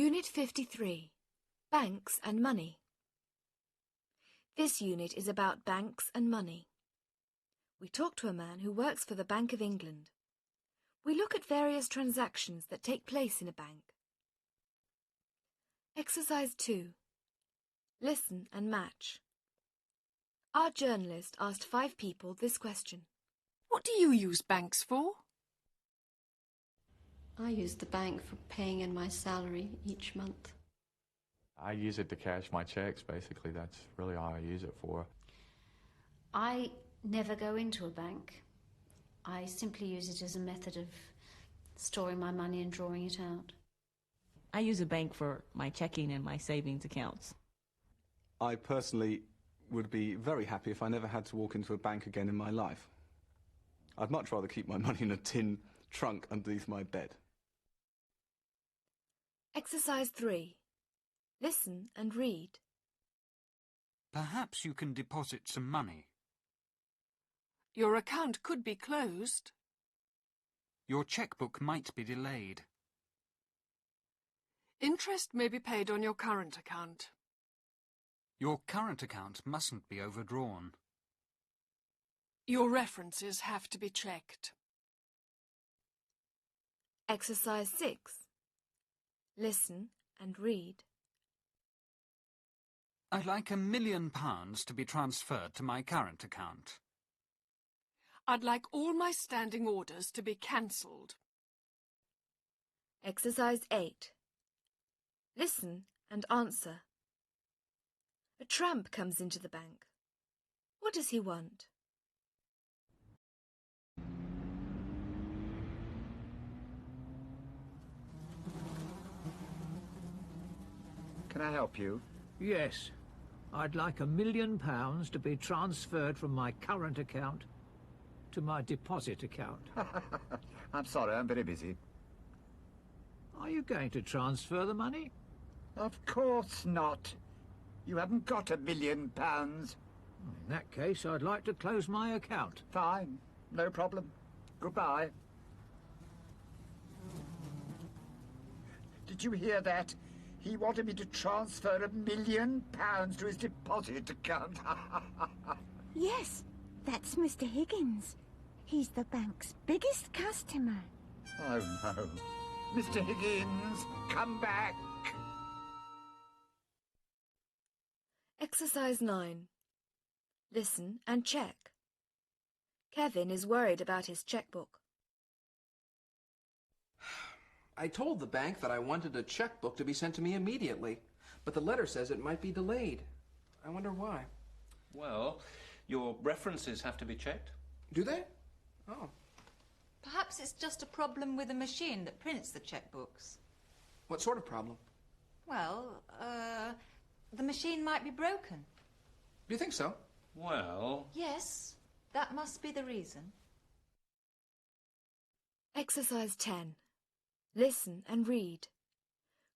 Unit 53, Banks and Money. This unit is about banks and money. We talk to a man who works for the Bank of England. We look at various transactions that take place in a bank. Exercise 2. Listen and match. Our journalist asked 5 people this question. What do you use banks for? I use the bank for paying in my salary each month. I use it to cash my checks, basically. That's really all I use it for. I never go into a bank. I simply use it as a method of storing my money and drawing it out. I use a bank for my checking and my savings accounts. I personally would be very happy if I never had to walk into a bank again in my life. I'd much rather keep my money in a tin trunk underneath my bed. Exercise 3. Listen and read. Perhaps you can deposit some money. Your account could be closed. Your chequebook might be delayed. Interest may be paid on your current account. Your current account mustn't be overdrawn. Your references have to be checked. Exercise 6. Listen and read. I'd like £1 million to be transferred to my current account. I'd like all my standing orders to be cancelled. Exercise 8. Listen and answer. A tramp comes into the bank. What does he want? Can I help you? Yes. I'd like £1 million to be transferred from my current account to my deposit account. I'm sorry, I'm very busy. Are you going to transfer the money? Of course not. You haven't got £1 million. In that case, I'd like to close my account. Fine, no problem. Goodbye. Did you hear that? He wanted me to transfer £1 million to his deposit account. Yes, that's Mr. Higgins. He's the bank's biggest customer. Oh, no. Mr. Higgins, come back. Exercise 9. Listen and check. Kevin is worried about his checkbook. I told the bank that I wanted a checkbook to be sent to me immediately, but the letter says it might be delayed. I wonder why. Well, your references have to be checked. Do they? Oh. Perhaps it's just a problem with the machine that prints the checkbooks. What sort of problem? Well, the machine might be broken. Do you think so? Well... Yes, that must be the reason. Exercise 10. Listen and read.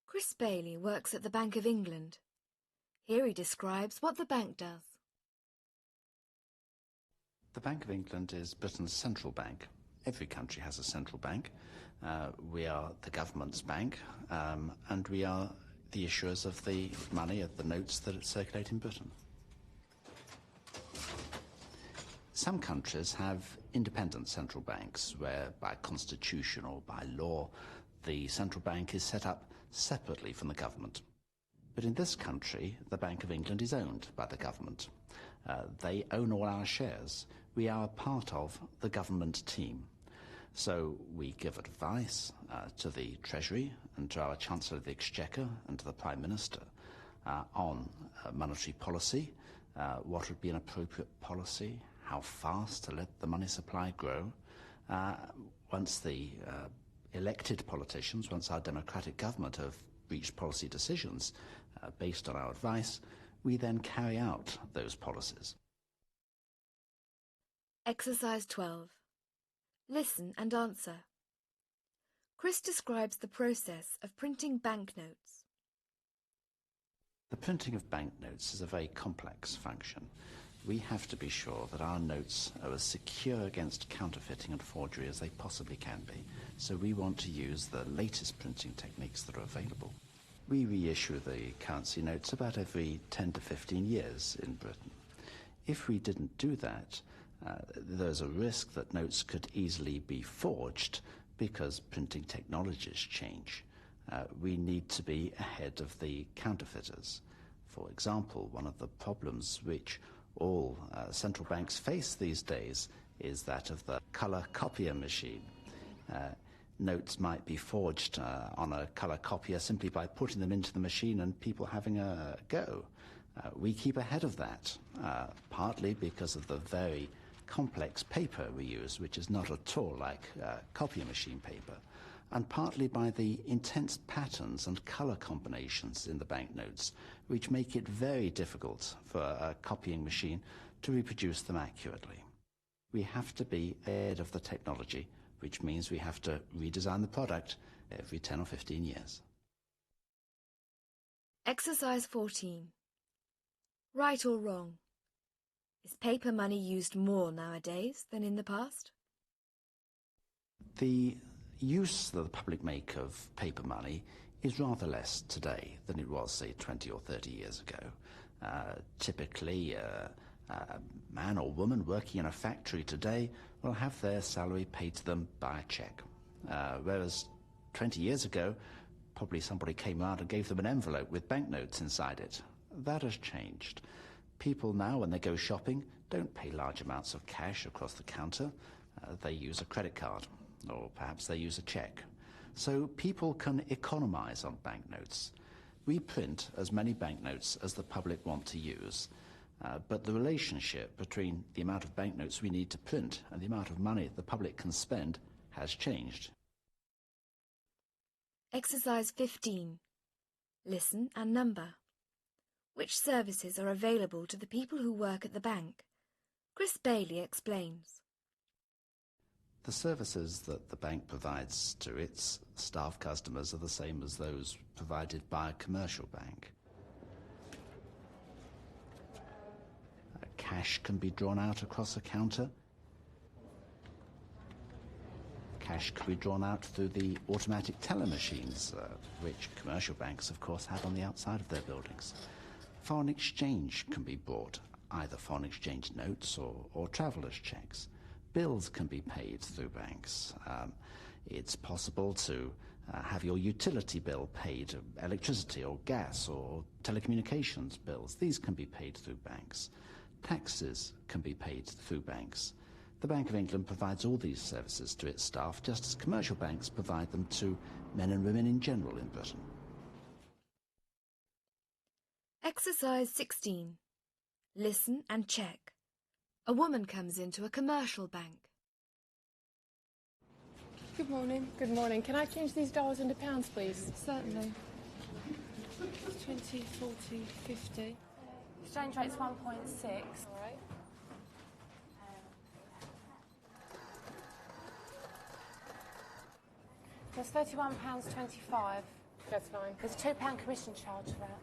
Chris Bailey works at the Bank of England. Here he describes what the bank does. The Bank of England is Britain's central bank. Every country has a central bank. We are the government's bank, and we are the issuers of the money, of the notes that circulate in Britain. Some countries have independent central banks, where by constitution or by law, the central bank is set up separately from the government. But in this country, the Bank of England is owned by the government. They own all our shares. We are part of the government team. So we give advice to the Treasury and to our Chancellor of the Exchequer and to the Prime Minister on monetary policy, what would be an appropriate policy, how fast to let the money supply grow. Once the elected politicians, once our democratic government have reached policy decisions based on our advice, we then carry out those policies. Exercise 12. Listen and answer. Chris describes the process of printing banknotes. The printing of banknotes is a very complex function. We have to be sure that our notes are as secure against counterfeiting and forgery as they possibly can be. So we want to use the latest printing techniques that are available. We reissue the currency notes about every 10 to 15 years in Britain. If we didn't do that, there's a risk that notes could easily be forged because printing technologies change. We need to be ahead of the counterfeiters. For example, one of the problems which all central banks face these days is that of the colour copier machine. Notes might be forged on a colour copier simply by putting them into the machine and people having a go. We keep ahead of that, partly because of the very complex paper we use, which is not at all like copier machine paper, and partly by the intense patterns and colour combinations in the banknotes, which make it very difficult for a copying machine to reproduce them accurately. We have to be ahead of the technology, which means we have to redesign the product every 10 or 15 years. Exercise 14. Right or wrong? Is paper money used more nowadays than in the past? The use that the public make of paper money is rather less today than it was, say, 20 or 30 years ago. Typically, a man or woman working in a factory today will have their salary paid to them by a cheque. Whereas 20 years ago, probably somebody came around and gave them an envelope with banknotes inside it. That has changed. People now, when they go shopping, don't pay large amounts of cash across the counter. They use a credit card, or perhaps they use a cheque. So people can economise on banknotes. We print as many banknotes as the public want to use, but the relationship between the amount of banknotes we need to print and the amount of money the public can spend has changed. Exercise 15. Listen and number. Which services are available to the people who work at the bank? Chris Bailey explains. The services that the bank provides to its staff customers are the same as those provided by a commercial bank. Cash can be drawn out across a counter. Cash can be drawn out through the automatic teller machines, which commercial banks, of course, have on the outside of their buildings. Foreign exchange can be bought, either foreign exchange notes or travellers' cheques. Bills can be paid through banks. It's possible to have your utility bill paid, electricity or gas or telecommunications bills. These can be paid through banks. Taxes can be paid through banks. The Bank of England provides all these services to its staff, just as commercial banks provide them to men and women in general in Britain. Exercise 16. Listen and check. A woman comes into a commercial bank. Good morning. Good morning. Can I change these dollars into pounds, please? Certainly. 20, 40, 50. Exchange rate's 1.6. All right. There's £31.25. That's fine. There's a £2 commission charge for that.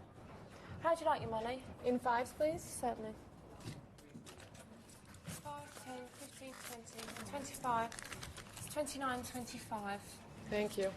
How do you like your money? In fives, please? Certainly. 5, 10, 15, 20, 25. It's 29.25. Thank you.